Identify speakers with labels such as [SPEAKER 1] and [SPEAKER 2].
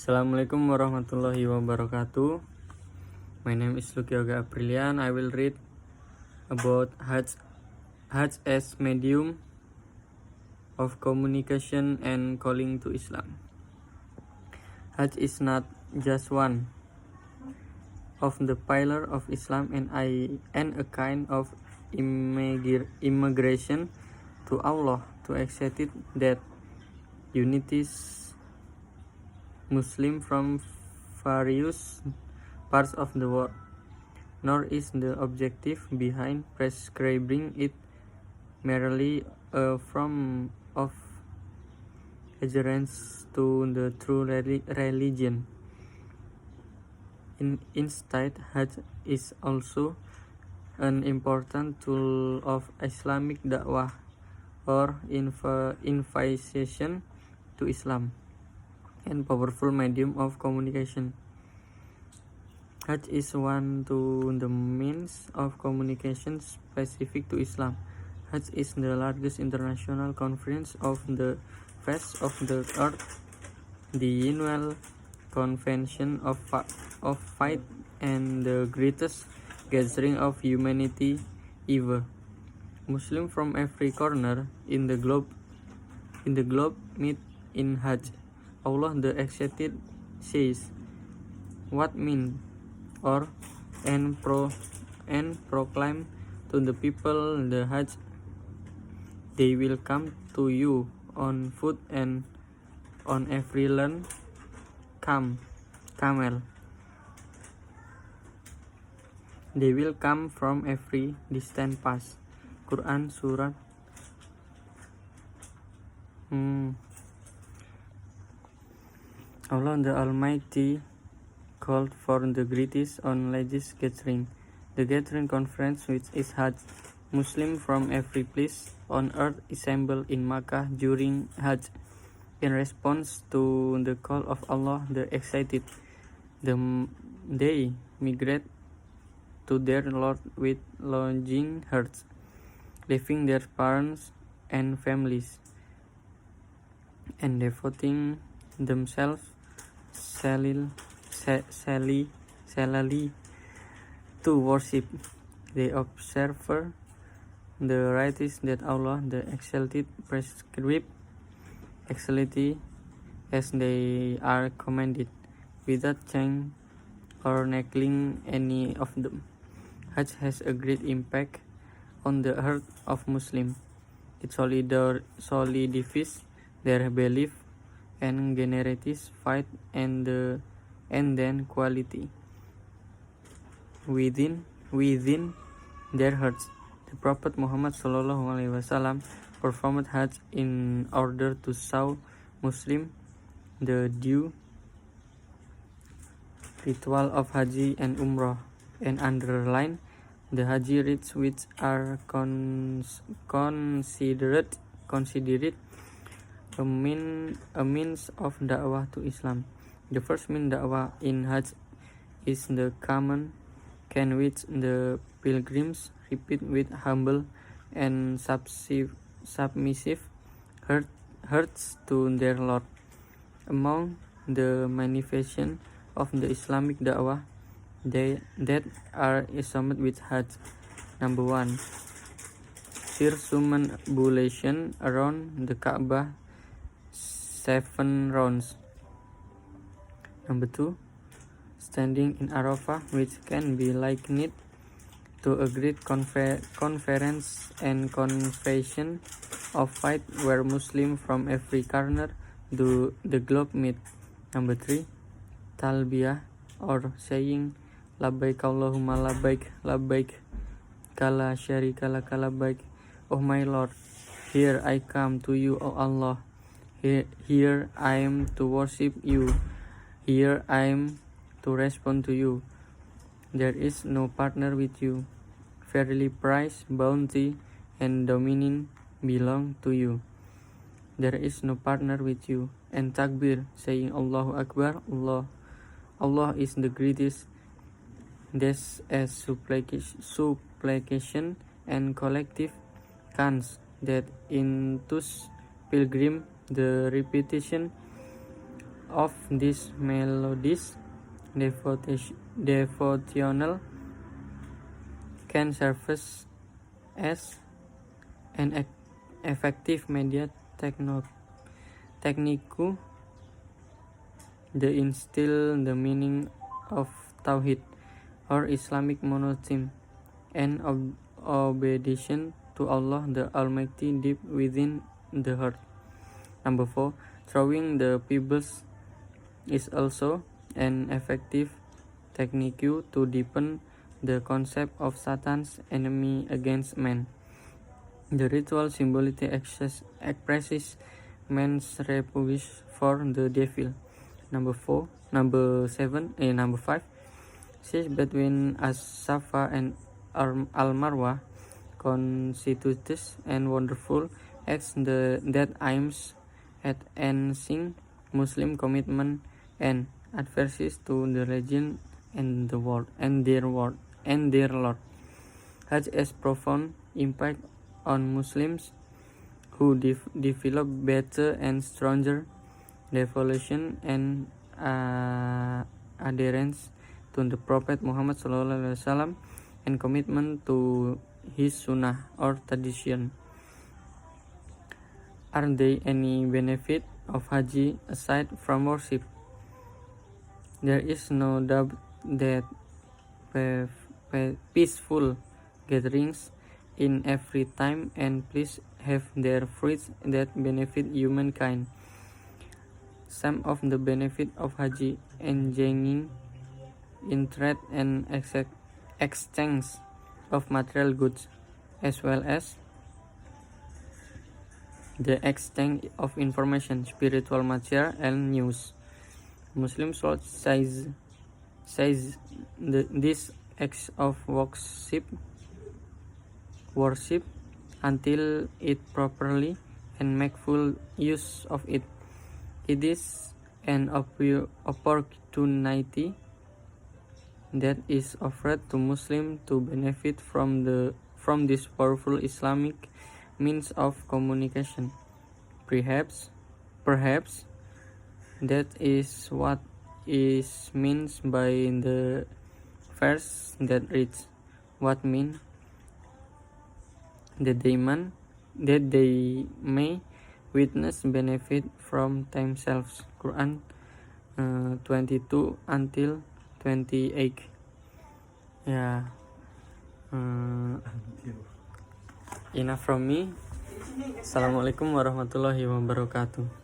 [SPEAKER 1] Assalamualaikum warahmatullahi wabarakatuh. My name is Lucky Yoga Aprilian. I will read about Hajj as medium of communication and calling to Islam. Hajj is not just one of the pillar of Islam and a kind of immigration to Allah to accept it that unites Muslim from various parts of the world, nor is the objective behind prescribing it merely a form of adherence to the true religion. Instead, Hajj is also an important tool of Islamic da'wah or invitation to Islam, and powerful medium of communication. Hajj is one to the means of communication specific to Islam. Hajj is the largest international conference of the face of the earth, the annual convention of faith, and the greatest gathering of humanity ever. Muslims from every corner in the globe meet in Hajj. Allah the Exalted says, "What mean?" and proclaim to the people the Hajj. They will come to you on foot and on every learned camel. They will come from every distant pass. Quran Surat Allah the Almighty called for the greatest on religious gathering, the gathering conference which is Hajj. Muslims from every place on earth assemble in Makkah during Hajj. In response to the call of Allah the Exalted, they migrate to their Lord with longing hearts, leaving their parents and families, and devoting themselves solely to worship. They observe the rites that Allah the Exalted prescribed exactly as they are commanded, without changing or neglecting any of them. Hajj has a great impact on the heart of Muslims. It solidifies their belief and generates faith and then quality within their hearts. The Prophet Muhammad SAW performed Hajj in order to show Muslims the due ritual of Haji and Umrah, and underline the Haji rites which are considered a means of da'wah to Islam. The first mean da'wah in Hajj is the command can which the pilgrims repeat with humble and submissive hearts to their Lord. Among the manifestations of the Islamic da'wah that are assumed with Hajj: number 1, circumambulation around the Kaabah 7 rounds. Number 2, standing in Arafah, which can be likened to a great conference and confession of faith where Muslims from every corner do the globe meet. Number 3, talbiyah, or saying labbaik Allahumma labbaik, labbaik kala syarika laka labbaik. Oh my Lord, here I come to you, O Allah. Here I am to worship you. Here I am to respond to you. There is no partner with you. Verily praise, bounty, and dominion belong to you. There is no partner with you. And takbir, saying Allahu Akbar, Allah is the greatest. This as supplication and collective cants that induce pilgrim the repetition of these melodies devotional can serve as an effective media technique to instill the meaning of Tawhid or Islamic monotheism and obedience to Allah the Almighty deep within the heart. Number 4. Throwing the pebbles is also an effective technique to deepen the concept of Satan's enemy against man. The ritual symbolically expresses man's repugnance for the devil. Number 5. Siege between As-Safa and Al-Marwa constitutes an wonderful act that aims at enhancing Muslim commitment and adherence to the religion and their Lord. Has a profound impact on Muslims who develop better and stronger devotion and adherence to the Prophet Muhammad SAW and commitment to his sunnah or tradition. Are there any benefit of Haji aside from worship? There is no doubt that peaceful gatherings in every time and place have their fruits that benefit humankind. Some of the benefit of Haji engaging in trade and exchange of material goods, as well as the exchange of information, spiritual material, and news. Muslims should seize this act of worship until it properly and make full use of it. It is an opportunity that is offered to Muslims to benefit from this powerful Islamic means of communication. Perhaps that is what is meant by the verse that reads, "What mean that they may witness benefit from themselves." Quran 22 until 28. Ya, enough from me. Assalamualaikum warahmatullahi wabarakatuh.